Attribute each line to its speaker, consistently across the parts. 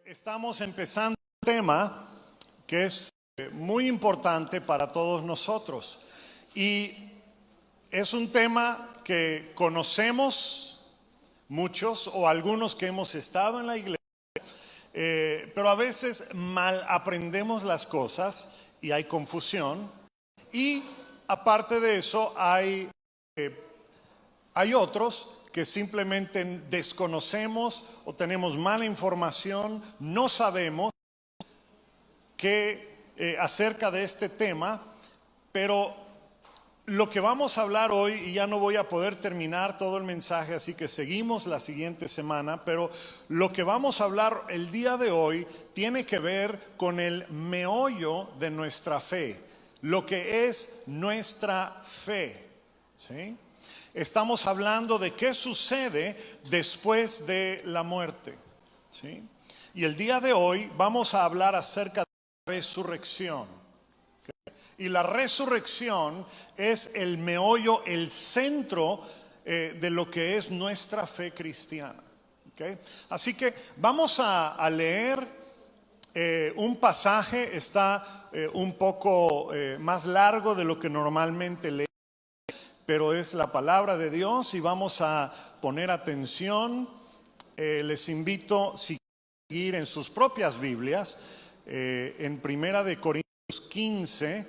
Speaker 1: Estamos empezando un tema que es muy importante para todos nosotros y es un tema que conocemos muchos o algunos que hemos estado en la iglesia, pero a veces mal aprendemos las cosas y hay confusión, y aparte de eso hay otros que simplemente desconocemos o tenemos mala información, no sabemos acerca de este tema, pero lo que vamos a hablar hoy, y ya no voy a poder terminar todo el mensaje, así que seguimos la siguiente semana, pero lo que vamos a hablar el día de hoy tiene que ver con el meollo de nuestra fe, lo que es nuestra fe, ¿sí? Estamos hablando de qué sucede después de la muerte, ¿sí? Y el día de hoy vamos a hablar acerca de la resurrección, ¿okay? Y la resurrección es el meollo, el centro de lo que es nuestra fe cristiana, ¿okay? Así que vamos a leer un pasaje, está un poco más largo de lo que normalmente leemos, pero es la palabra de Dios y vamos a poner atención. Les invito, si quieren seguir en sus propias Biblias, en Primera de Corintios 15,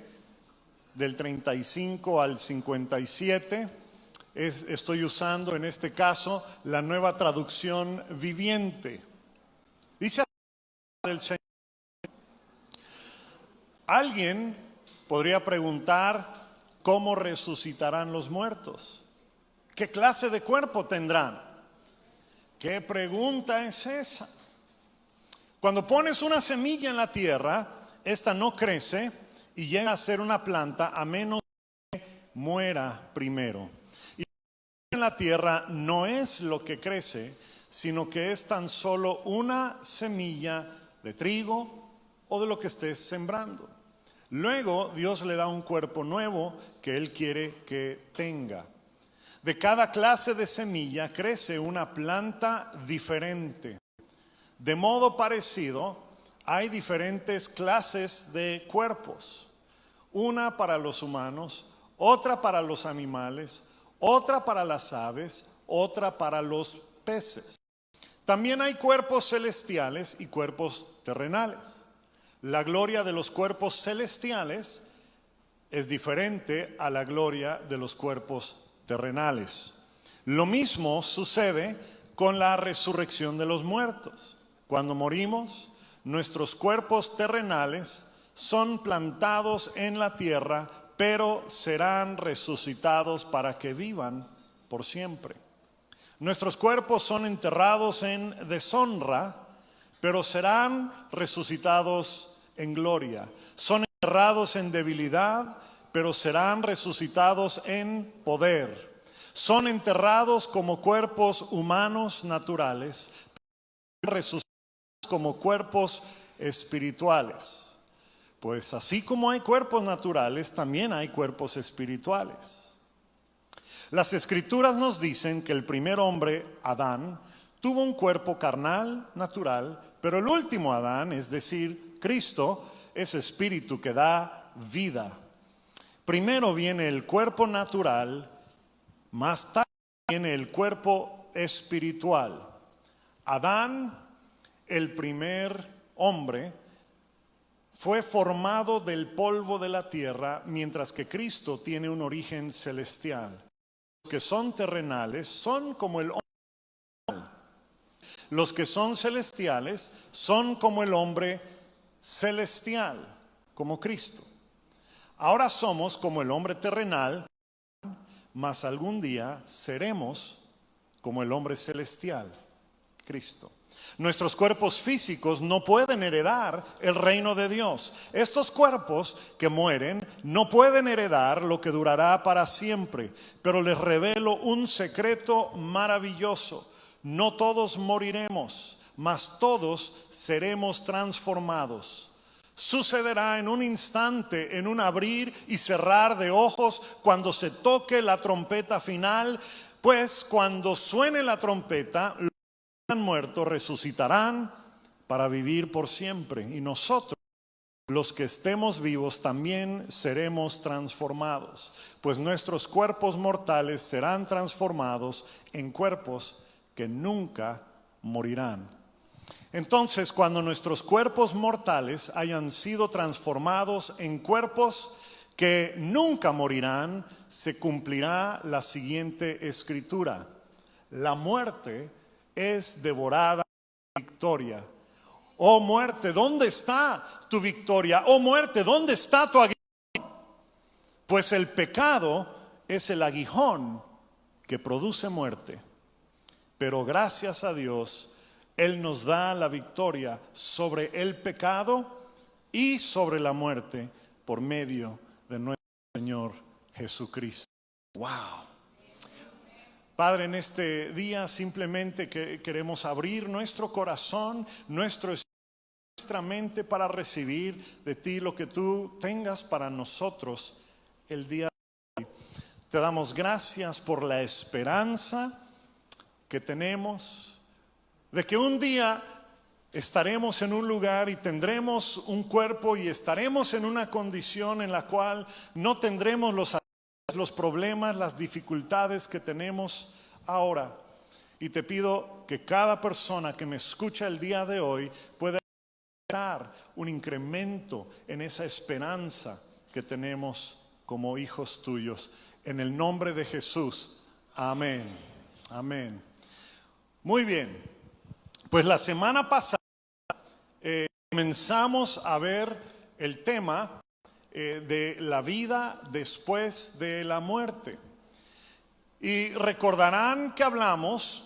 Speaker 1: del 35 al 57, estoy usando en este caso la Nueva Traducción Viviente. Dice del Señor. Alguien podría preguntar: ¿cómo resucitarán los muertos? ¿Qué clase de cuerpo tendrán? ¿Qué pregunta es esa? Cuando pones una semilla en la tierra, esta no crece y llega a ser una planta a menos que muera primero. Y en la tierra no es lo que crece, sino que es tan solo una semilla de trigo o de lo que estés sembrando. Luego Dios le da un cuerpo nuevo que Él quiere que tenga. De cada clase de semilla crece una planta diferente. De modo parecido, hay diferentes clases de cuerpos. Una para los humanos, otra para los animales, otra para las aves, otra para los peces. También hay cuerpos celestiales y cuerpos terrenales. La gloria de los cuerpos celestiales es diferente a la gloria de los cuerpos terrenales. Lo mismo sucede con la resurrección de los muertos. Cuando morimos, nuestros cuerpos terrenales son plantados en la tierra, pero serán resucitados para que vivan por siempre. Nuestros cuerpos son enterrados en deshonra, pero serán resucitados en gloria. Son enterrados en debilidad, pero serán resucitados en poder. Son enterrados como cuerpos humanos naturales, pero resucitados como cuerpos espirituales. Pues así como hay cuerpos naturales, también hay cuerpos espirituales. Las Escrituras nos dicen que el primer hombre, Adán, tuvo un cuerpo carnal, natural, pero el último Adán, es decir, Cristo, es espíritu que da vida. Primero viene el cuerpo natural, más tarde viene el cuerpo espiritual. Adán, el primer hombre, fue formado del polvo de la tierra, mientras que Cristo tiene un origen celestial. Los que son terrenales son como el hombre. Los que son celestiales son como el hombre celestial, como Cristo. Ahora somos como el hombre terrenal, mas algún día seremos como el hombre celestial, Cristo. Nuestros cuerpos físicos no pueden heredar el reino de Dios. Estos cuerpos que mueren no pueden heredar lo que durará para siempre, pero les revelo un secreto maravilloso. No todos moriremos, mas todos seremos transformados. Sucederá en un instante, en un abrir y cerrar de ojos, cuando se toque la trompeta final, pues cuando suene la trompeta, los que han muerto resucitarán para vivir por siempre. Y nosotros, los que estemos vivos, también seremos transformados, pues nuestros cuerpos mortales serán transformados en cuerpos que nunca morirán. Entonces, cuando nuestros cuerpos mortales hayan sido transformados en cuerpos que nunca morirán, se cumplirá la siguiente escritura: la muerte es devorada por victoria. Oh muerte, ¿dónde está tu victoria? Oh muerte, ¿dónde está tu aguijón? Pues el pecado es el aguijón que produce muerte. Pero gracias a Dios, Él nos da la victoria sobre el pecado y sobre la muerte por medio de nuestro Señor Jesucristo. ¡Wow! Padre, en este día simplemente queremos abrir nuestro corazón, nuestra mente para recibir de ti lo que tú tengas para nosotros el día de hoy. Te damos gracias por la esperanza que tenemos de que un día estaremos en un lugar y tendremos un cuerpo y estaremos en una condición en la cual no tendremos los problemas, las dificultades que tenemos ahora. Y te pido que cada persona que me escucha el día de hoy pueda dar un incremento en esa esperanza que tenemos como hijos tuyos. En el nombre de Jesús. Amén. Amén. Muy bien. Pues la semana pasada comenzamos a ver el tema de la vida después de la muerte. Y recordarán que hablamos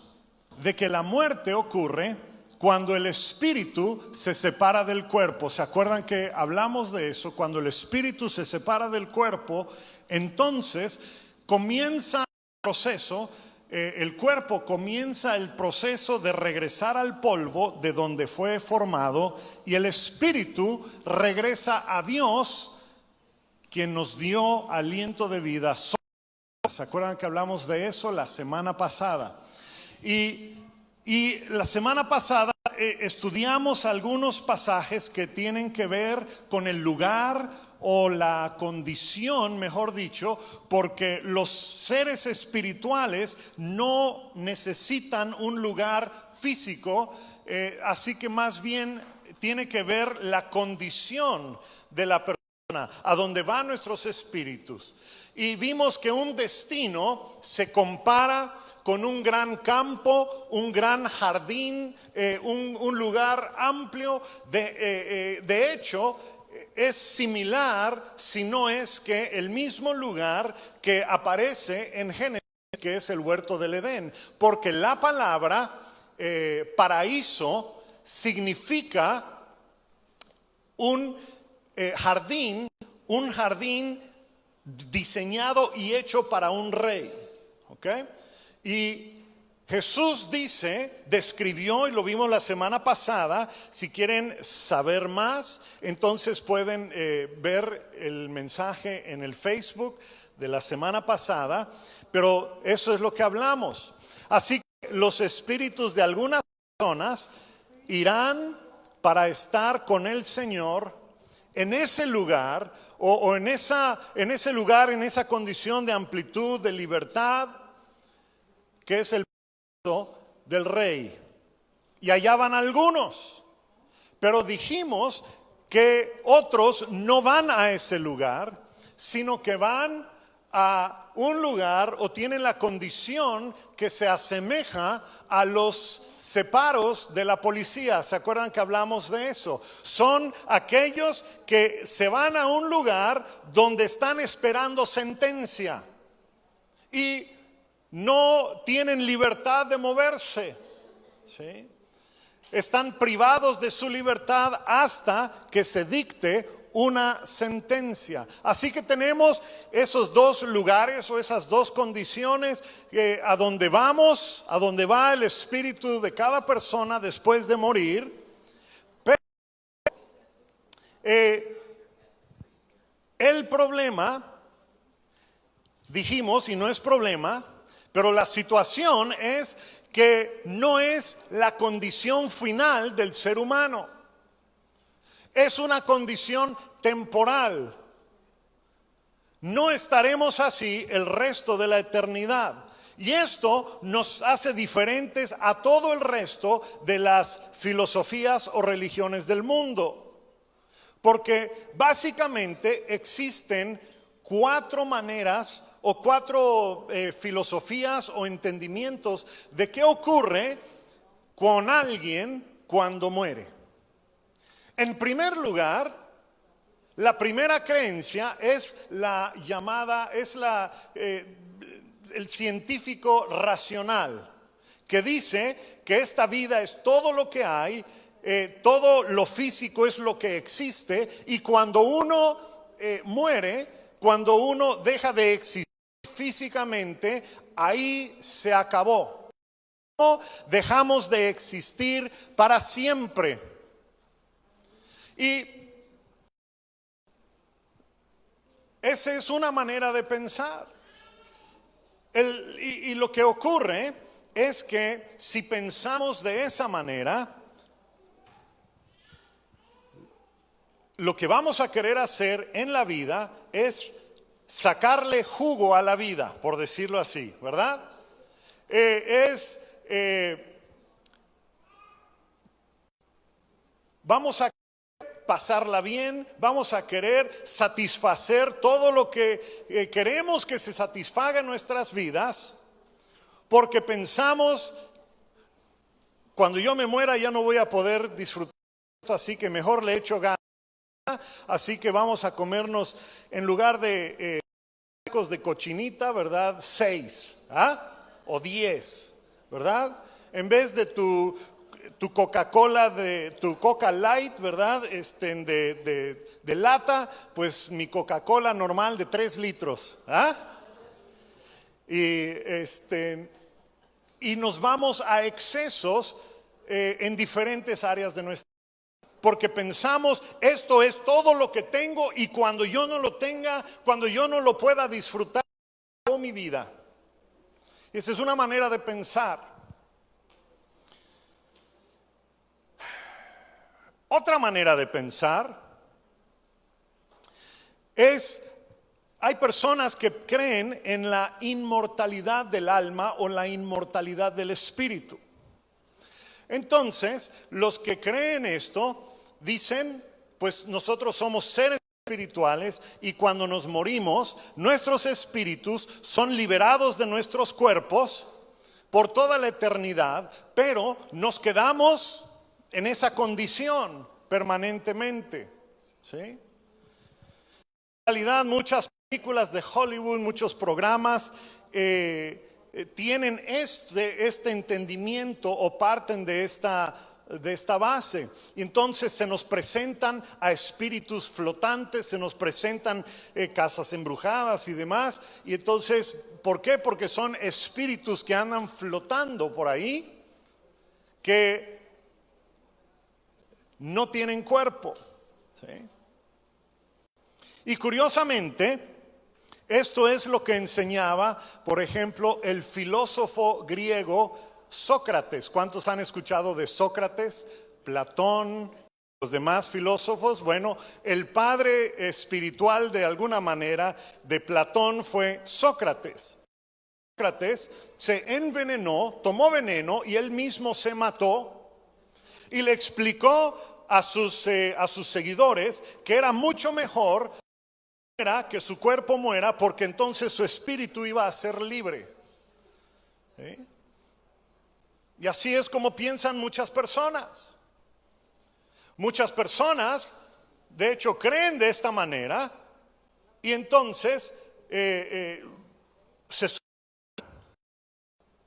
Speaker 1: de que la muerte ocurre cuando el espíritu se separa del cuerpo. ¿Se acuerdan que hablamos de eso? Cuando el espíritu se separa del cuerpo, entonces comienza el proceso, el cuerpo comienza el proceso de regresar al polvo de donde fue formado, y el espíritu regresa a Dios, quien nos dio aliento de vida. ¿Se acuerdan que hablamos de eso la semana pasada? Y la semana pasada estudiamos algunos pasajes que tienen que ver con el lugar o la condición, mejor dicho, porque los seres espirituales no necesitan un lugar físico, así que más bien tiene que ver la condición de la persona, a donde van nuestros espíritus. Y vimos que un destino se compara con un gran campo, un gran jardín, un lugar amplio. De hecho, es similar, si no es que el mismo lugar que aparece en Génesis, que es el huerto del Edén. Porque la palabra paraíso significa un jardín diseñado y hecho para un rey. ¿Ok? Y Jesús describió, y lo vimos la semana pasada. Si quieren saber más, entonces pueden ver el mensaje en el Facebook de la semana pasada. Pero eso es lo que hablamos. Así que los espíritus de algunas personas irán para estar con el Señor en ese lugar, o en ese lugar, en esa condición de amplitud, de libertad, que es el paraíso del rey. Y allá van algunos. Pero dijimos que otros no van a ese lugar, sino que van a un lugar o tienen la condición que se asemeja a los separos de la policía. ¿Se acuerdan que hablamos de eso? Son aquellos que se van a un lugar donde están esperando sentencia y no tienen libertad de moverse, ¿sí? Están privados de su libertad hasta que se dicte una sentencia. Así que tenemos esos dos lugares o esas dos condiciones a donde vamos, a donde va el espíritu de cada persona después de morir. Pero el problema, dijimos, y no es problema, pero la situación es que no es la condición final del ser humano. Es una condición temporal. No estaremos así el resto de la eternidad. Y esto nos hace diferentes a todo el resto de las filosofías o religiones del mundo. Porque básicamente existen 4 maneras o 4 filosofías o entendimientos de qué ocurre con alguien cuando muere. En primer lugar, la primera creencia es la llamada, el científico racional, que dice que esta vida es todo lo que hay, todo lo físico es lo que existe, y cuando uno muere, cuando uno deja de existir físicamente, ahí se acabó. Dejamos de existir para siempre. Y esa es una manera de pensar. Y lo que ocurre es que si pensamos de esa manera, lo que vamos a querer hacer en la vida es sacarle jugo a la vida, por decirlo así, ¿verdad? Vamos a pasarla bien, vamos a querer satisfacer todo lo que queremos que se satisfaga en nuestras vidas, porque pensamos, cuando yo me muera ya no voy a poder disfrutar esto, así que mejor le echo ganas, así que vamos a comernos, en lugar de tacos de cochinita, ¿verdad? 6, o 10, ¿verdad? En vez de tu Coca-Cola, de tu Coca Light, ¿verdad? De lata, pues mi Coca-Cola normal de 3 litros. Y nos vamos a excesos en diferentes áreas de nuestra vida. Porque pensamos, esto es todo lo que tengo, y cuando yo no lo tenga, cuando yo no lo pueda disfrutar toda mi vida. Esa es una manera de pensar. Otra manera de pensar es, hay personas que creen en la inmortalidad del alma o la inmortalidad del espíritu. Entonces, los que creen esto dicen, pues nosotros somos seres espirituales y cuando nos morimos, nuestros espíritus son liberados de nuestros cuerpos por toda la eternidad, pero nos quedamos en esa condición permanentemente, ¿sí? En realidad, muchas películas de Hollywood, muchos programas tienen este entendimiento o parten de esta base. Y entonces se nos presentan a espíritus flotantes, se nos presentan casas embrujadas y demás. Y entonces, ¿por qué? Porque son espíritus que andan flotando por ahí, que no tienen cuerpo, ¿sí? Y curiosamente, esto es lo que enseñaba, por ejemplo, el filósofo griego Sócrates. ¿Cuántos han escuchado de Sócrates, Platón, los demás filósofos? Bueno, el padre espiritual de alguna manera de Platón fue Sócrates. Sócrates se envenenó, tomó veneno y él mismo se mató. Y le explicó a sus seguidores que era mucho mejor que su cuerpo muera, porque entonces su espíritu iba a ser libre. ¿Sí? Y así es como piensan muchas personas. Muchas personas, de hecho, creen de esta manera y entonces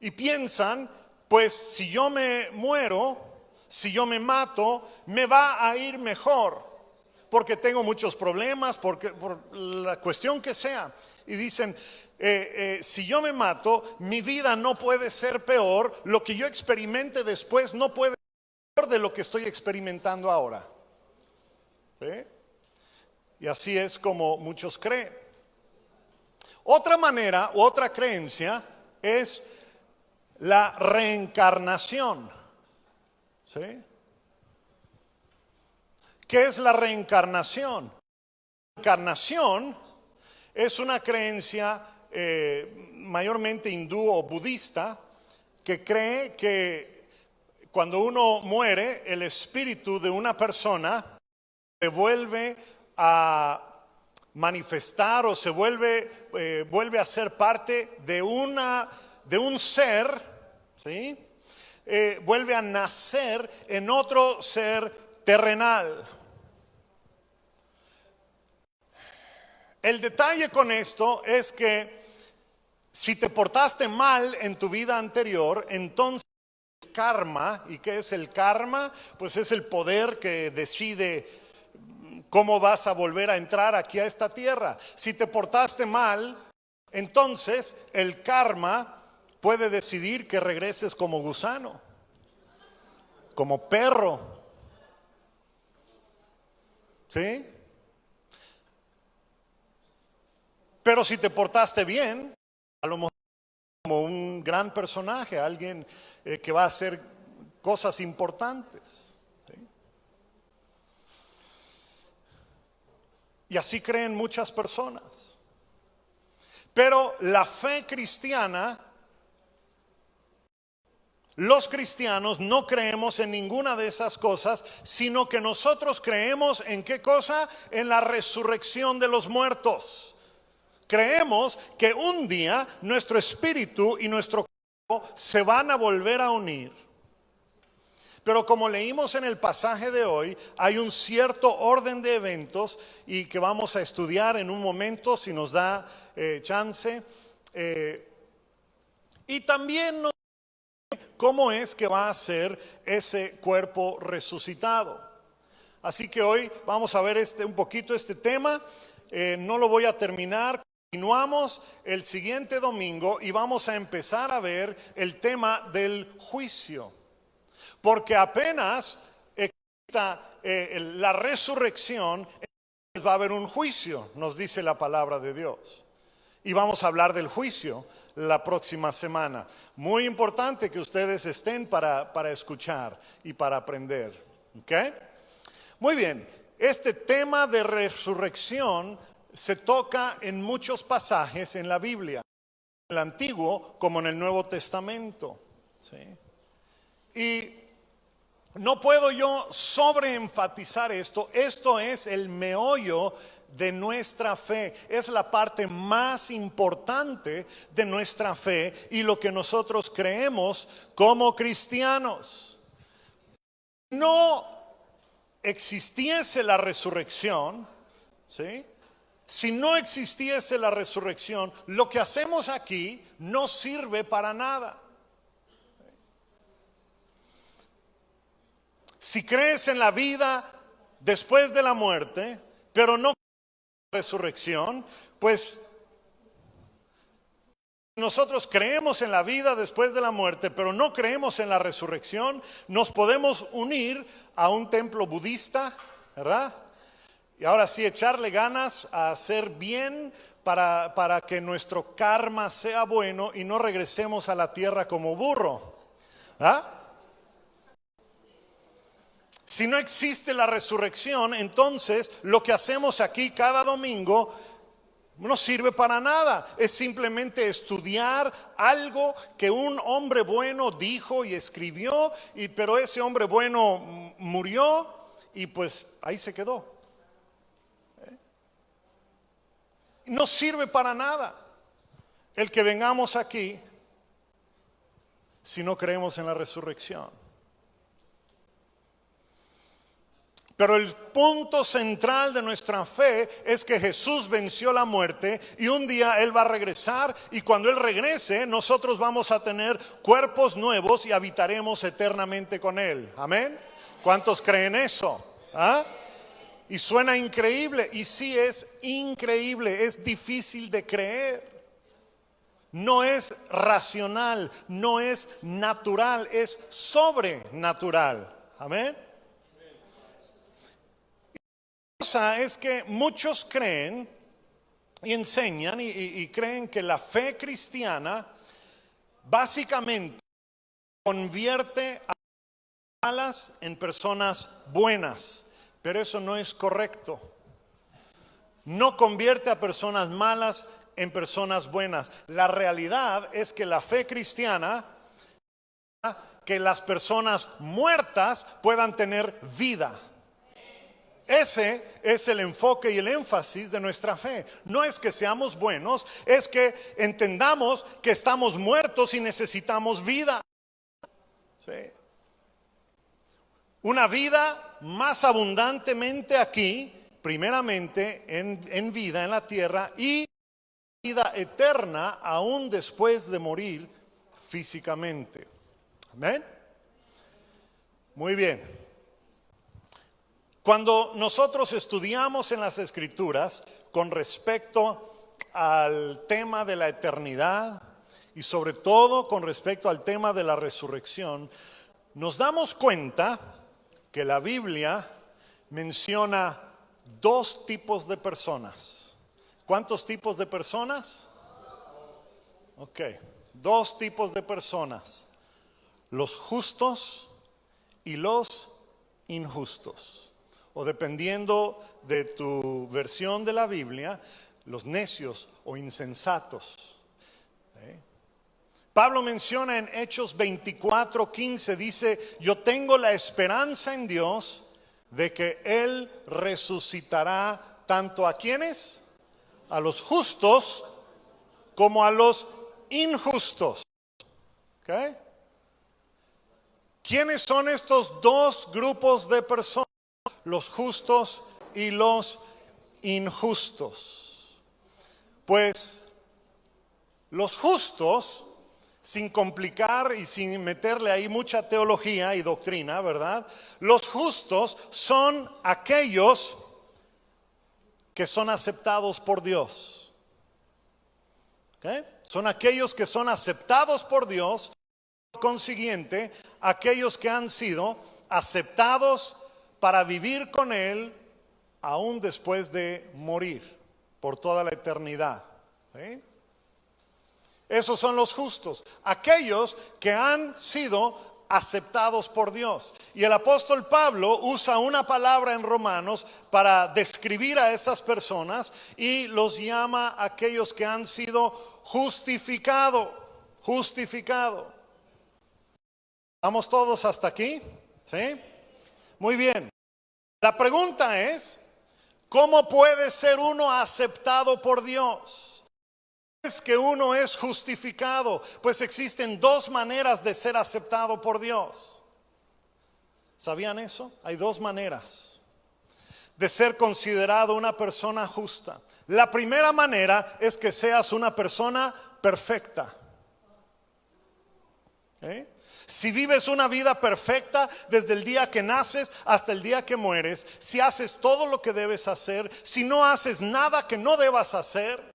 Speaker 1: y piensan, pues si yo me muero, si yo me mato, me va a ir mejor, porque tengo muchos problemas, por la cuestión que sea. Y dicen, si yo me mato, mi vida no puede ser peor, lo que yo experimente después no puede ser peor de lo que estoy experimentando ahora. ¿Sí? Y así es como muchos creen. Otra manera, otra creencia es la reencarnación. ¿Sí? ¿Qué es la reencarnación? La reencarnación es una creencia mayormente hindú o budista que cree que cuando uno muere, el espíritu de una persona se vuelve a manifestar o se vuelve a ser parte de un ser, ¿sí? Vuelve a nacer en otro ser terrenal. El detalle con esto es que si te portaste mal en tu vida anterior, entonces karma. ¿Y qué es el karma? Pues es el poder que decide cómo vas a volver a entrar aquí a esta tierra. Si te portaste mal, entonces el karma puede decidir que regreses como gusano, como perro. ¿Sí? Pero si te portaste bien, a lo mejor como un gran personaje, alguien que va a hacer cosas importantes. ¿Sí? Y así creen muchas personas. Pero la fe cristiana, los cristianos no creemos en ninguna de esas cosas, sino que nosotros creemos en ¿qué cosa? En la resurrección de los muertos. Creemos que un día nuestro espíritu y nuestro cuerpo se van a volver a unir. Pero como leímos en el pasaje de hoy, hay un cierto orden de eventos y que vamos a estudiar en un momento si nos da chance. Y también nos dice cómo es que va a ser ese cuerpo resucitado. Así que hoy vamos a ver un poquito este tema. No lo voy a terminar. Continuamos el siguiente domingo y vamos a empezar a ver el tema del juicio. Porque apenas exista la resurrección, va a haber un juicio, nos dice la palabra de Dios. Y vamos a hablar del juicio la próxima semana. Muy importante que ustedes estén para escuchar y para aprender. ¿Ok? Muy bien, este tema de resurrección se toca en muchos pasajes en la Biblia, en el Antiguo como en el Nuevo Testamento. ¿Sí? Y no puedo yo sobreenfatizar esto. Esto es el meollo de nuestra fe. Es la parte más importante de nuestra fe y lo que nosotros creemos como cristianos. No existiese la resurrección, ¿sí? Si no existiese la resurrección, lo que hacemos aquí no sirve para nada. Si crees en la vida después de la muerte, pero no en la resurrección, pues nosotros creemos en la vida después de la muerte, pero no creemos en la resurrección, nos podemos unir a un templo budista, ¿verdad? Y ahora sí, echarle ganas a hacer bien para que nuestro karma sea bueno y no regresemos a la tierra como burro. ¿Ah? Si no existe la resurrección, entonces lo que hacemos aquí cada domingo no sirve para nada. Es simplemente estudiar algo que un hombre bueno dijo y escribió, pero ese hombre bueno murió y pues ahí se quedó. No sirve para nada el que vengamos aquí si no creemos en la resurrección. Pero el punto central de nuestra fe es que Jesús venció la muerte y un día Él va a regresar y cuando Él regrese nosotros vamos a tener cuerpos nuevos y habitaremos eternamente con Él. Amén. ¿Cuántos creen eso? ¿Ah? Y suena increíble, y sí es increíble, es difícil de creer. No es racional, no es natural, es sobrenatural. Amén. La cosa es que muchos creen y enseñan y creen que la fe cristiana básicamente convierte a malas en personas buenas, pero eso no es correcto. No convierte a personas malas en personas buenas. La realidad es que la fe cristiana, que las personas muertas puedan tener vida. Ese es el enfoque y el énfasis de nuestra fe. No es que seamos buenos, es que entendamos que estamos muertos y necesitamos vida. ¿Sí? Una vida más abundantemente aquí, primeramente en vida en la tierra, y vida eterna aún después de morir físicamente. Amén. Muy bien. Cuando nosotros estudiamos en las Escrituras con respecto al tema de la eternidad y sobre todo con respecto al tema de la resurrección, nos damos cuenta que la Biblia menciona dos tipos de personas. ¿Cuántos tipos de personas? Ok, dos tipos de personas. Los justos y los injustos. O dependiendo de tu versión de la Biblia, los necios o insensatos. Pablo menciona en Hechos 24:15, dice, yo tengo la esperanza en Dios de que Él resucitará tanto a quienes, a los justos como a los injustos. ¿Okay? ¿Quiénes son estos dos grupos de personas? Los justos y los injustos. Pues los justos, sin complicar y sin meterle ahí mucha teología y doctrina, ¿verdad? Los justos son aquellos que son aceptados por Dios. ¿Okay? Son aquellos que son aceptados por Dios, por consiguiente, aquellos que han sido aceptados para vivir con Él aún después de morir por toda la eternidad. ¿Sí? Esos son los justos, aquellos que han sido aceptados por Dios. Y el apóstol Pablo usa una palabra en Romanos para describir a esas personas y los llama aquellos que han sido justificados. ¿Estamos todos hasta aquí? ¿Sí? Muy bien. La pregunta es, ¿cómo puede ser uno aceptado por Dios? ¿Es que uno es justificado? Pues existen dos maneras de ser aceptado por Dios. ¿Sabían eso? Hay dos maneras de ser considerado una persona justa. La primera manera es que seas una persona perfecta. Si vives una vida perfecta desde el día que naces hasta el día que mueres, si haces todo lo que debes hacer, si no haces nada que no debas hacer,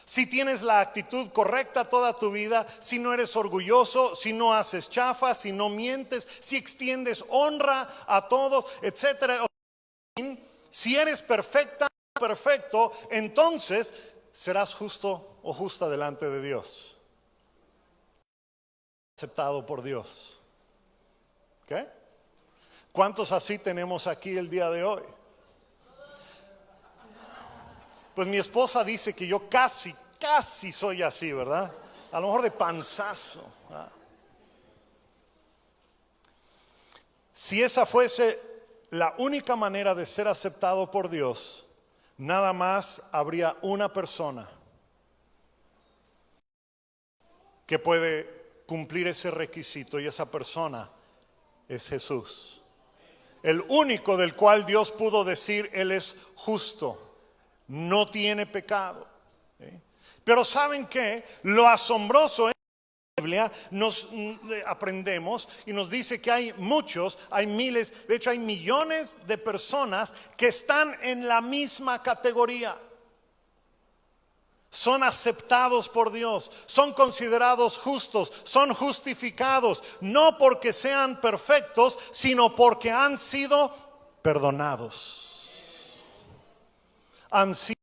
Speaker 1: si tienes la actitud correcta toda tu vida, si no eres orgulloso, si no haces chafa, si no mientes, si extiendes honra a todos, etcétera. Si eres perfecto, entonces serás justo o justa delante de Dios. Aceptado por Dios. ¿Qué? ¿Cuántos así tenemos aquí el día de hoy? Pues mi esposa dice que yo casi soy así, ¿verdad? A lo mejor de panzazo. ¿Verdad? Si esa fuese la única manera de ser aceptado por Dios, nada más habría una persona que puede cumplir ese requisito, y esa persona es Jesús. El único del cual Dios pudo decir, Él es justo, no tiene pecado. Pero ¿saben qué? Lo asombroso en la Biblia nos aprendemos y nos dice que hay muchos, hay miles, de hecho hay millones de personas que están en la misma categoría. Son aceptados por Dios, son considerados justos, son justificados, no porque sean perfectos, sino porque han sido perdonados. Han sido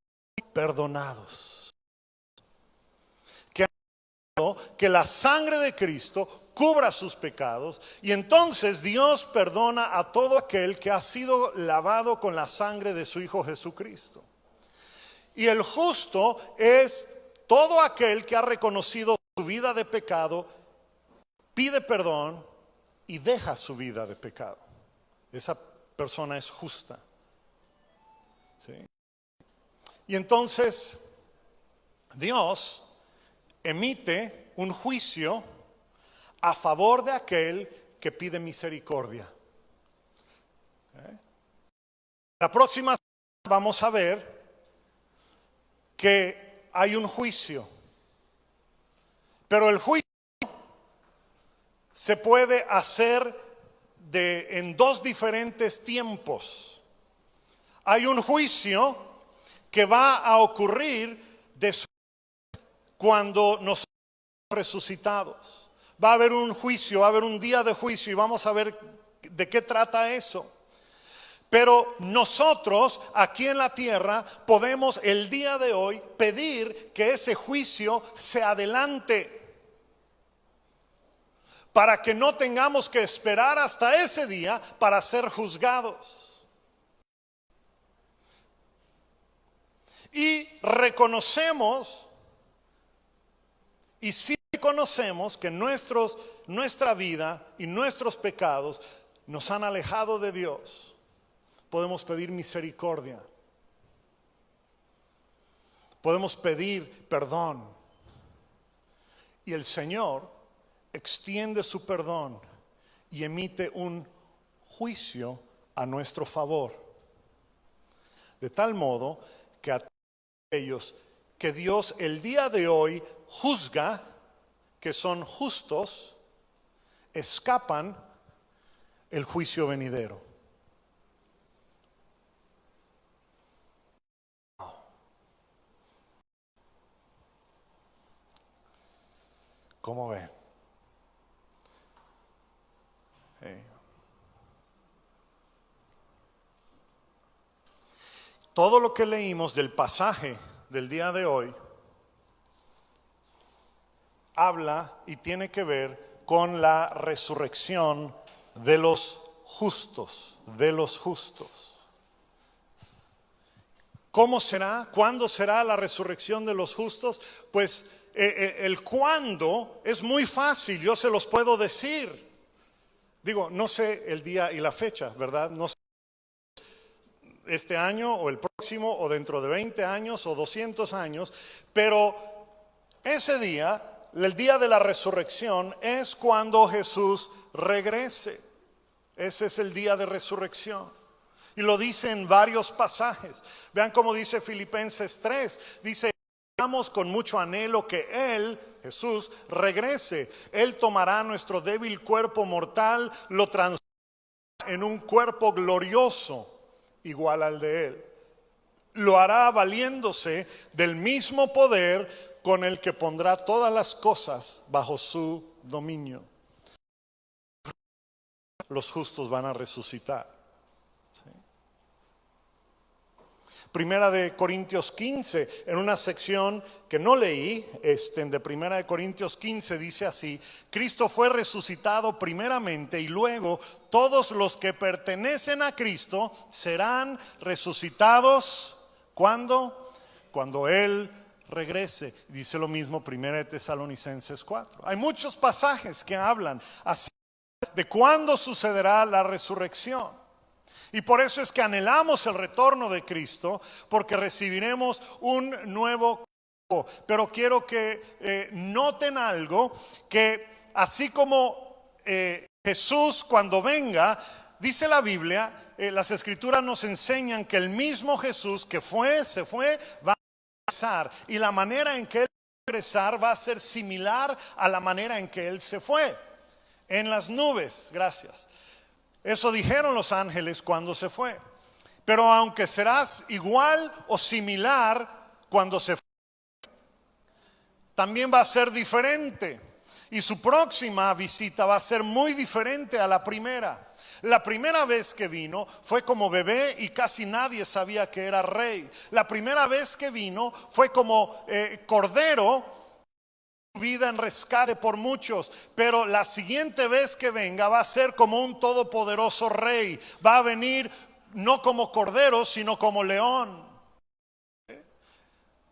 Speaker 1: perdonados. Que la sangre de Cristo cubra sus pecados, y entonces Dios perdona a todo aquel que ha sido lavado con la sangre de su Hijo Jesucristo. Y el justo es todo aquel que ha reconocido su vida de pecado, pide perdón y deja su vida de pecado. Esa persona es justa. ¿Sí? Y entonces Dios emite un juicio a favor de aquel que pide misericordia. La próxima semana vamos a ver que hay un juicio, pero el juicio se puede hacer en dos diferentes tiempos. Hay un juicio que va a ocurrir cuando nosotros somos resucitados. Va a haber un juicio, va a haber un día de juicio y vamos a ver de qué trata eso. Pero nosotros aquí en la tierra podemos el día de hoy pedir que ese juicio se adelante, para que no tengamos que esperar hasta ese día para ser juzgados. Y reconocemos, y sí reconocemos que nuestra vida y nuestros pecados nos han alejado de Dios. Podemos pedir misericordia. Podemos pedir perdón. Y el Señor extiende su perdón y emite un juicio a nuestro favor. De tal modo que a todos aquellos que Dios el día de hoy juzga, que son justos, escapan el juicio venidero. ¿Cómo ve? Todo lo que leímos del pasaje del día de hoy habla y tiene que ver con la resurrección de los justos, ¿Cómo será? ¿Cuándo será la resurrección de los justos? Pues el cuándo es muy fácil, yo se los puedo decir. Digo, no sé el día y la fecha, ¿verdad? No sé este año o el próximo o dentro de 20 años o 200 años, pero ese día, el día de la resurrección, es cuando Jesús regrese. Ese es el día de resurrección. Y lo dice en varios pasajes. Vean cómo dice Filipenses 3. Dice, esperamos con mucho anhelo que Él, Jesús, regrese. Él tomará nuestro débil cuerpo mortal, lo transformará en un cuerpo glorioso, igual al de Él. Lo hará valiéndose del mismo poder con el que pondrá todas las cosas bajo su dominio. Los justos van a resucitar. ¿Sí? Primera de Corintios 15, en una sección que no leí, de Primera de Corintios 15 dice así: Cristo fue resucitado primeramente y luego todos los que pertenecen a Cristo serán resucitados. ¿Cuándo? Cuando Él regrese. Dice lo mismo Primera de Tesalonicenses 4. Hay muchos pasajes que hablan así de cuándo sucederá la resurrección. Y por eso es que anhelamos el retorno de Cristo, porque recibiremos un nuevo cuerpo. Pero quiero que noten algo, que así como Jesús cuando venga, dice la Biblia, las Escrituras nos enseñan que el mismo Jesús que se fue, va a regresar. Y la manera en que Él va a regresar va a ser similar a la manera en que Él se fue. En las nubes, gracias. Eso dijeron los ángeles cuando se fue. Pero aunque serás igual o similar cuando se fue, también va a ser diferente. Y su próxima visita va a ser muy diferente a la primera. La primera vez que vino fue como bebé y casi nadie sabía que era rey. La primera vez que vino fue como cordero vida en rescate por muchos, pero la siguiente vez que venga va a ser como un todopoderoso rey. Va a venir no como cordero, sino como león.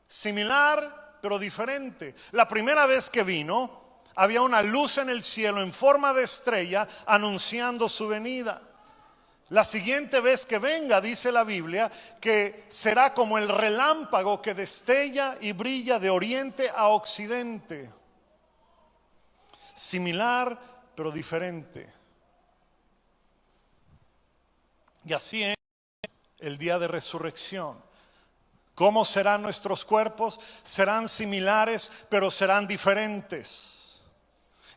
Speaker 1: Similar, pero diferente. La primera vez que vino, había una luz en el cielo en forma de estrella anunciando su venida. La siguiente vez que venga, dice la Biblia, que será como el relámpago que destella y brilla de oriente a occidente. Similar, pero diferente. Y así es el día de resurrección. ¿Cómo serán nuestros cuerpos? Serán similares, pero serán diferentes.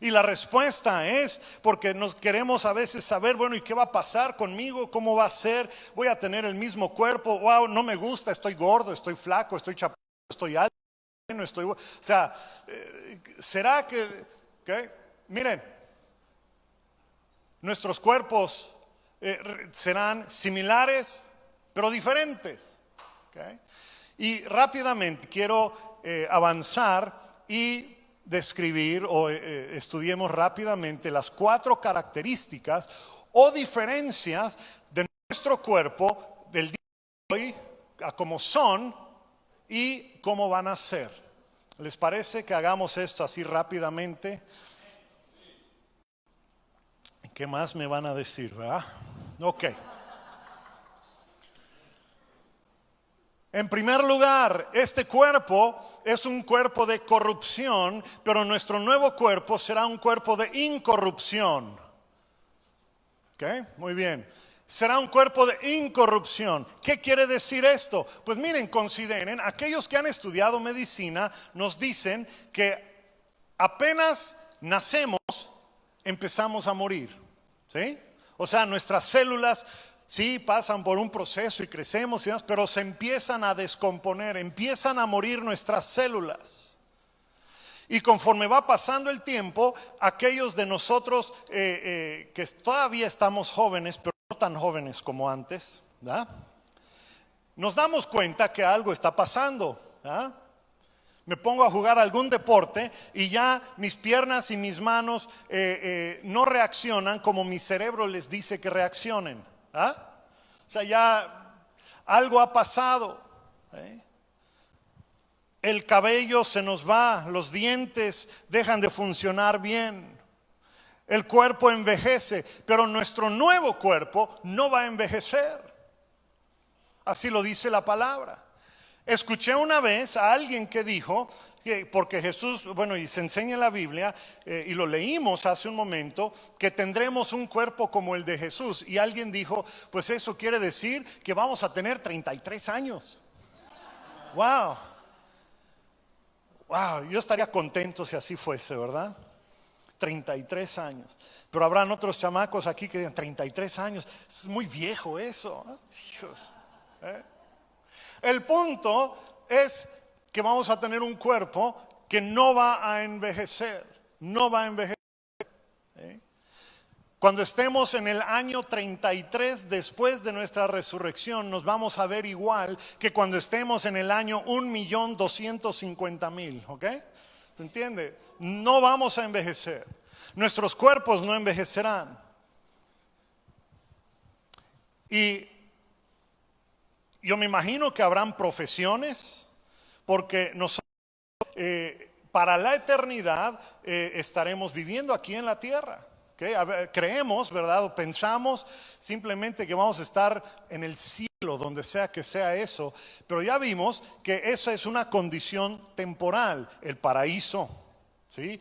Speaker 1: Y la respuesta es porque nos queremos a veces saber, bueno, ¿y qué va a pasar conmigo? ¿Cómo va a ser? ¿Voy a tener el mismo cuerpo? Wow, no me gusta, estoy gordo, estoy flaco, estoy chaparro, estoy alto, estoy... O sea, ¿será que... Miren, nuestros cuerpos serán similares, pero diferentes. ¿Okay? Y rápidamente quiero avanzar y describir o estudiemos rápidamente las 4 características o diferencias de nuestro cuerpo del día de hoy a cómo son y cómo van a ser. ¿Les parece que hagamos esto así rápidamente? ¿Qué más me van a decir, verdad? Ok. En primer lugar, este cuerpo es un cuerpo de corrupción, pero nuestro nuevo cuerpo será un cuerpo de incorrupción. ¿Ok? Muy bien. Será un cuerpo de incorrupción. ¿Qué quiere decir esto? Pues miren, consideren, aquellos que han estudiado medicina nos dicen que apenas nacemos, empezamos a morir. ¿Sí? O sea, nuestras células sí pasan por un proceso y crecemos, pero se empiezan a descomponer, empiezan a morir nuestras células. Y conforme va pasando el tiempo, aquellos de nosotros que todavía estamos jóvenes, pero no tan jóvenes como antes, ¿verdad? Nos damos cuenta que algo está pasando, ¿verdad? Me pongo a jugar algún deporte y ya mis piernas y mis manos no reaccionan como mi cerebro les dice que reaccionen. ¿Ah? O sea, ya algo ha pasado. El cabello se nos va, los dientes dejan de funcionar bien. El cuerpo envejece, pero nuestro nuevo cuerpo no va a envejecer. Así lo dice la palabra. Escuché una vez a alguien que dijo, porque Jesús, bueno, y se enseña en la Biblia, y lo leímos hace un momento, que tendremos un cuerpo como el de Jesús. Y alguien dijo, pues eso quiere decir que vamos a tener 33 años. Wow. Wow, yo estaría contento si así fuese, ¿verdad? 33 años. Pero habrán otros chamacos aquí que digan, 33 años, es muy viejo eso. Hijos, El punto es que vamos a tener un cuerpo que no va a envejecer, no va a envejecer. Cuando estemos en el año 33 después de nuestra resurrección, nos vamos a ver igual que cuando estemos en el año 1.250.000, ¿ok? ¿Se entiende? No vamos a envejecer. Nuestros cuerpos no envejecerán. Y yo me imagino que habrán profesiones, porque nosotros para la eternidad estaremos viviendo aquí en la tierra. ¿Okay? Creemos, ¿verdad? O pensamos simplemente que vamos a estar en el cielo, donde sea que sea eso. Pero ya vimos que esa es una condición temporal. El paraíso, ¿sí?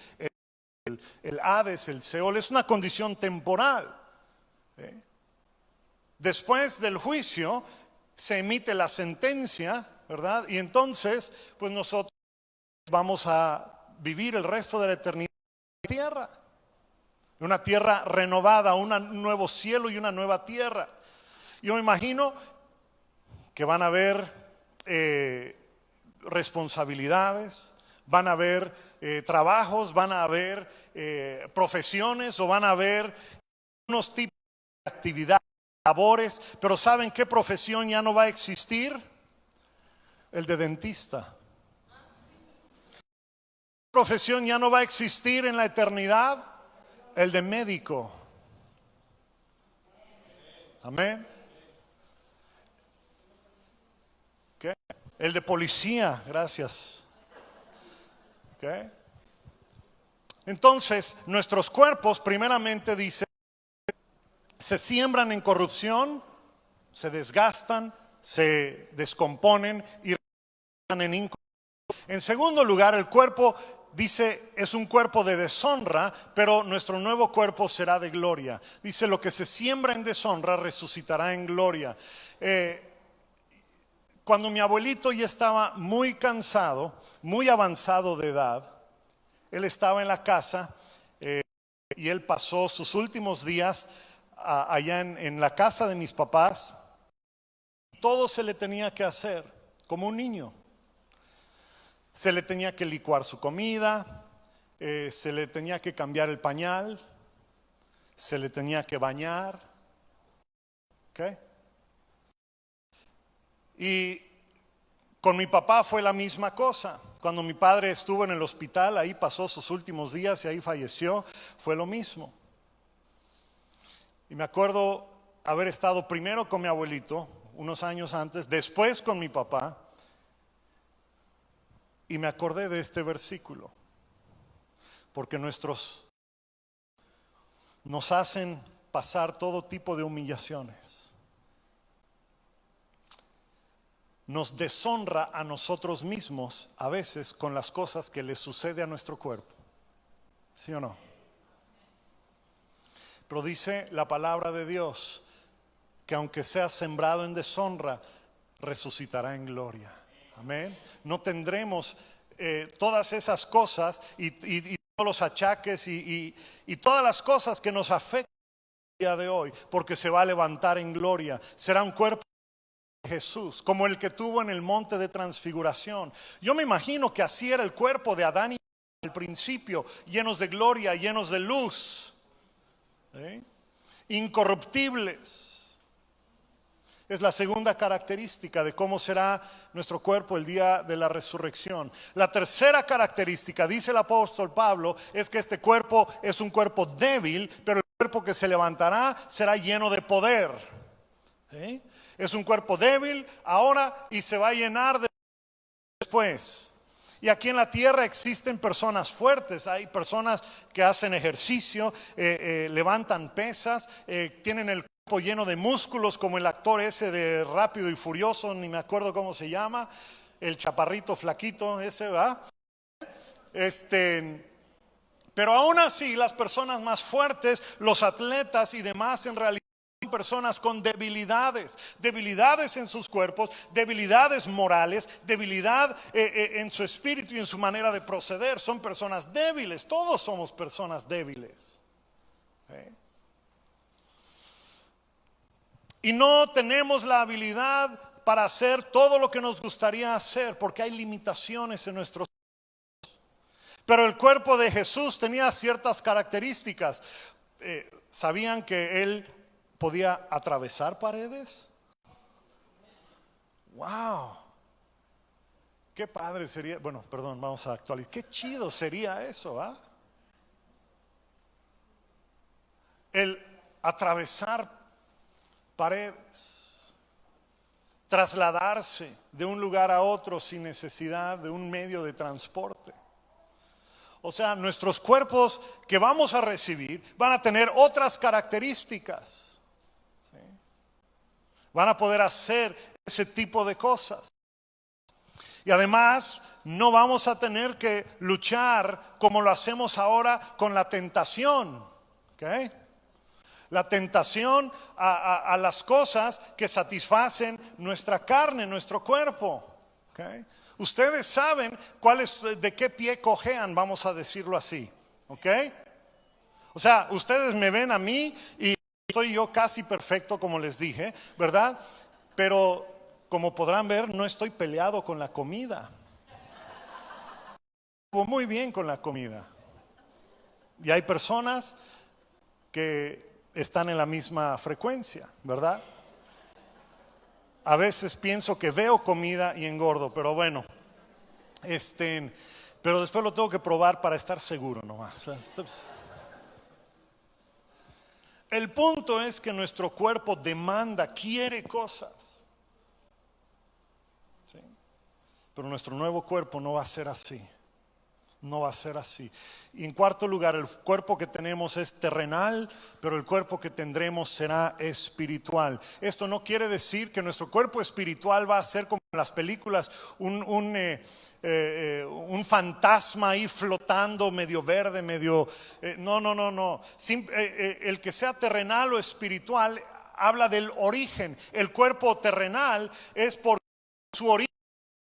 Speaker 1: El Hades, el Seol, es una condición temporal. ¿Sí? Después del juicio se emite la sentencia, ¿verdad? Y entonces, pues nosotros vamos a vivir el resto de la eternidad en la tierra. Una tierra renovada, un nuevo cielo y una nueva tierra. Yo me imagino que van a haber responsabilidades, van a haber trabajos, van a haber profesiones o van a haber unos tipos de actividades, labores. Pero ¿saben qué profesión ya no va a existir? El de dentista. profesión ya no va a existir en la eternidad? El de médico. Amén. ¿Qué? El de policía, gracias. ¿Qué? Entonces, nuestros cuerpos, primeramente dice, se siembran en corrupción, se desgastan, se descomponen y regresan en incorrupción. En segundo lugar, el cuerpo, dice, es un cuerpo de deshonra, pero nuestro nuevo cuerpo será de gloria. Dice, lo que se siembra en deshonra resucitará en gloria. Cuando mi abuelito ya estaba muy cansado, muy avanzado de edad, él estaba en la casa y él pasó sus últimos días allá en la casa de mis papás. Todo se le tenía que hacer como un niño. Se le tenía que licuar su comida, se le tenía que cambiar el pañal, se le tenía que bañar. ¿Okay? Y con mi papá fue la misma cosa. Cuando mi padre estuvo en el hospital, ahí pasó sus últimos días y ahí falleció, fue lo mismo. Y me acuerdo haber estado primero con mi abuelito, unos años antes, después con mi papá. Y me acordé de este versículo, porque nos hacen pasar todo tipo de humillaciones. Nos deshonra a nosotros mismos a veces con las cosas que le sucede a nuestro cuerpo. ¿Sí o no? Pero dice la palabra de Dios que aunque sea sembrado en deshonra, resucitará en gloria. Amén. No tendremos todas esas cosas y todos los achaques y todas las cosas que nos afectan el día de hoy, porque se va a levantar en gloria. Será un cuerpo de Jesús, como el que tuvo en el monte de transfiguración. Yo me imagino que así era el cuerpo de Adán y Eva al principio, llenos de gloria, llenos de luz, incorruptibles. Es la segunda característica de cómo será nuestro cuerpo el día de la resurrección. La tercera característica, dice el apóstol Pablo, es que este cuerpo es un cuerpo débil, pero el cuerpo que se levantará será lleno de poder. ¿Sí? Es un cuerpo débil ahora y se va a llenar de después. Y aquí en la tierra existen personas fuertes, hay personas que hacen ejercicio, levantan pesas, tienen el cuerpo lleno de músculos, como el actor ese de Rápido y Furioso, ni me acuerdo cómo se llama, el chaparrito flaquito ese, ¿va? Pero aún así las personas más fuertes, los atletas y demás, en realidad son personas con debilidades en sus cuerpos, debilidades morales, debilidad en su espíritu y en su manera de proceder. Son personas débiles, todos somos personas débiles. Y no tenemos la habilidad para hacer todo lo que nos gustaría hacer, porque hay limitaciones en nuestros cuerpos. Pero el cuerpo de Jesús tenía ciertas características. ¿Sabían que Él podía atravesar paredes? ¡Wow! Qué padre sería. Bueno, perdón, vamos a actualizar. Qué chido sería eso, ¿ah? El atravesar paredes, trasladarse de un lugar a otro sin necesidad de un medio de transporte. O sea, nuestros cuerpos que vamos a recibir van a tener otras características. ¿Sí? Van a poder hacer ese tipo de cosas. Y además no vamos a tener que luchar como lo hacemos ahora con la tentación. ¿Okay? La tentación a las cosas que satisfacen nuestra carne, nuestro cuerpo. ¿Okay? Ustedes saben de qué pie cojean, vamos a decirlo así. ¿Ok? O sea, ustedes me ven a mí y estoy yo casi perfecto, como les dije, ¿verdad? Pero como podrán ver, no estoy peleado con la comida. Vivo muy bien con la comida. Y hay personas que están en la misma frecuencia, ¿verdad? A veces pienso que veo comida y engordo, pero bueno, pero después lo tengo que probar para estar seguro nomás. El punto es que nuestro cuerpo demanda, quiere cosas. ¿Sí? Pero nuestro nuevo cuerpo no va a ser así. No va a ser así. Y en cuarto lugar, el cuerpo que tenemos es terrenal, pero el cuerpo que tendremos será espiritual. Esto no quiere decir que nuestro cuerpo espiritual va a ser como en las películas, un fantasma ahí flotando, medio verde, medio... no. El que sea terrenal o espiritual habla del origen. El cuerpo terrenal es por su origen.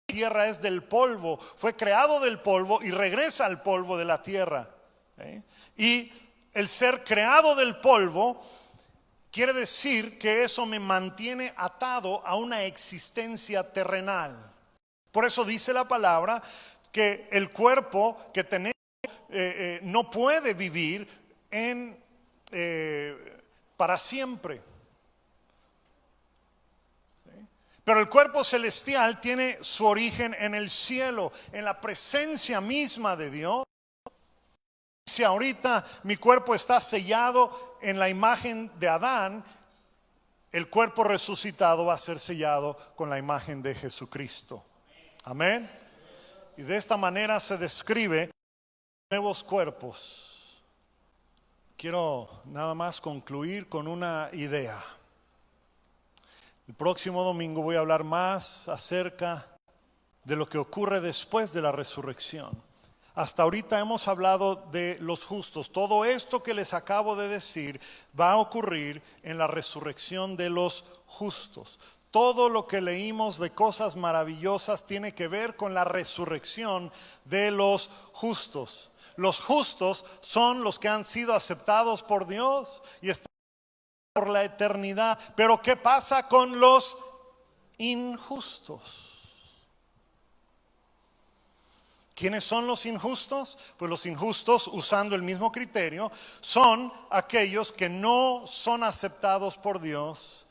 Speaker 1: La tierra es del polvo, fue creado del polvo y regresa al polvo de la tierra. Y el ser creado del polvo quiere decir que eso me mantiene atado a una existencia terrenal. Por eso dice la palabra que el cuerpo que tenemos no puede vivir para siempre. Pero el cuerpo celestial tiene su origen en el cielo, en la presencia misma de Dios. Si ahorita mi cuerpo está sellado en la imagen de Adán, el cuerpo resucitado va a ser sellado con la imagen de Jesucristo. Amén. Y de esta manera se describe nuevos cuerpos. Quiero nada más concluir con una idea. El próximo domingo voy a hablar más acerca de lo que ocurre después de la resurrección. Hasta ahorita hemos hablado de los justos. Todo esto que les acabo de decir va a ocurrir en la resurrección de los justos. Todo lo que leímos de cosas maravillosas tiene que ver con la resurrección de los justos. Los justos son los que han sido aceptados por Dios y están por la eternidad. Pero ¿qué pasa con los injustos? ¿Quiénes son los injustos? Pues los injustos, usando el mismo criterio, son aquellos que no son aceptados por Dios,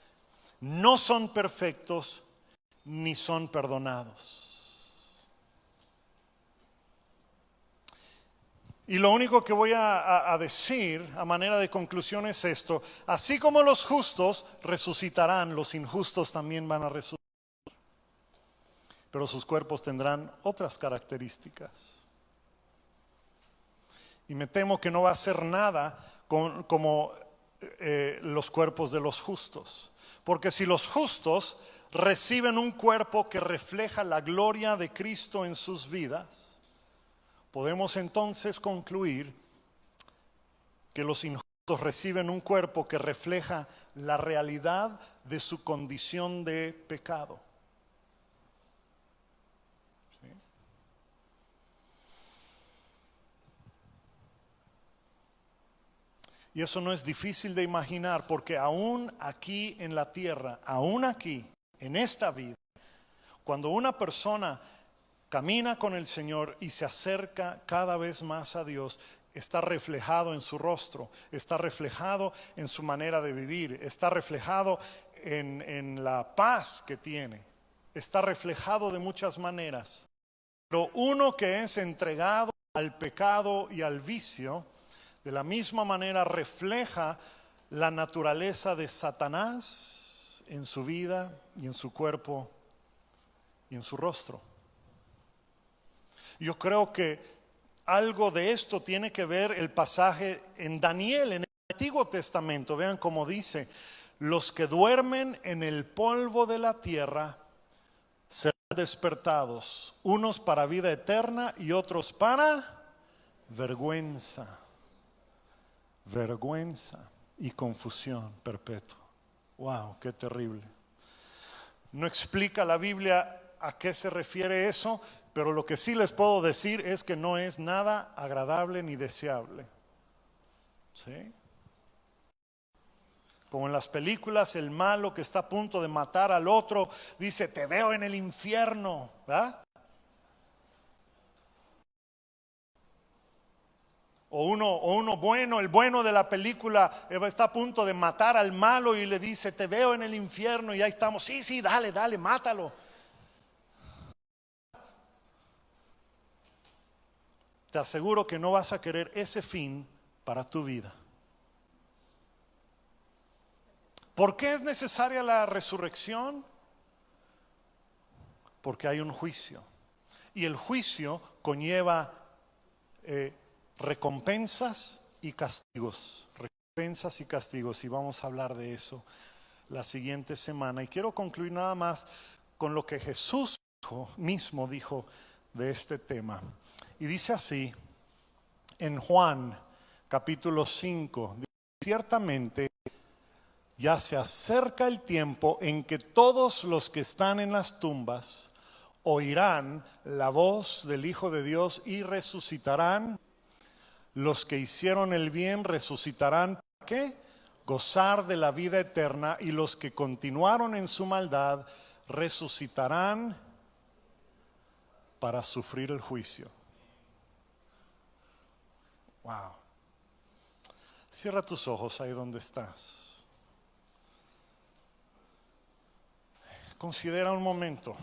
Speaker 1: no son perfectos, ni son perdonados. Y lo único que voy a decir a manera de conclusión es esto: así como los justos resucitarán, los injustos también van a resucitar. Pero sus cuerpos tendrán otras características. Y me temo que no va a ser nada como los cuerpos de los justos. Porque si los justos reciben un cuerpo que refleja la gloria de Cristo en sus vidas, podemos entonces concluir que los injustos reciben un cuerpo que refleja la realidad de su condición de pecado. ¿Sí? Y eso no es difícil de imaginar, porque aún aquí en la tierra, aún aquí, en esta vida, cuando una persona camina con el Señor y se acerca cada vez más a Dios, está reflejado en su rostro, está reflejado en su manera de vivir, está reflejado en la paz que tiene, está reflejado de muchas maneras. Pero uno que es entregado al pecado y al vicio, de la misma manera refleja la naturaleza de Satanás en su vida y en su cuerpo y en su rostro. Yo creo que algo de esto tiene que ver el pasaje en Daniel, en el Antiguo Testamento. Vean cómo dice: los que duermen en el polvo de la tierra serán despertados, unos para vida eterna y otros para vergüenza y confusión perpetua. Wow, qué terrible. No explica la Biblia a qué se refiere eso, pero lo que sí les puedo decir es que no es nada agradable ni deseable. ¿Sí? Como en las películas, el malo que está a punto de matar al otro dice: te veo en el infierno, ¿verdad? O uno bueno, el bueno de la película está a punto de matar al malo y le dice: te veo en el infierno, y ahí estamos, sí, dale, mátalo. te aseguro que no vas a querer ese fin para tu vida. ¿Por qué es necesaria la resurrección? Porque hay un juicio. Y el juicio conlleva recompensas y castigos. Recompensas y castigos. Y vamos a hablar de eso la siguiente semana. Y quiero concluir nada más con lo que Jesús mismo dijo de este tema. Y dice así, en Juan capítulo 5, ciertamente ya se acerca el tiempo en que todos los que están en las tumbas oirán la voz del Hijo de Dios y resucitarán. Los que hicieron el bien resucitarán. ¿Para qué? Gozar de la vida eterna. Y los que continuaron en su maldad resucitarán para sufrir el juicio. Wow. Cierra tus ojos ahí donde estás. Considera un momento.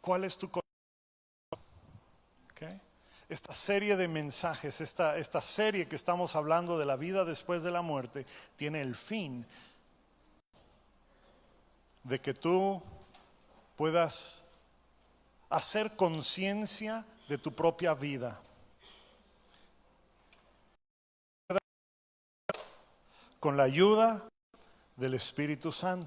Speaker 1: ¿Cuál es tu corazón? ¿Okay? Esta serie de mensajes, esta serie que estamos hablando de la vida después de la muerte, tiene el fin de que tú puedas hacer conciencia de tu propia vida. Con la ayuda del Espíritu Santo.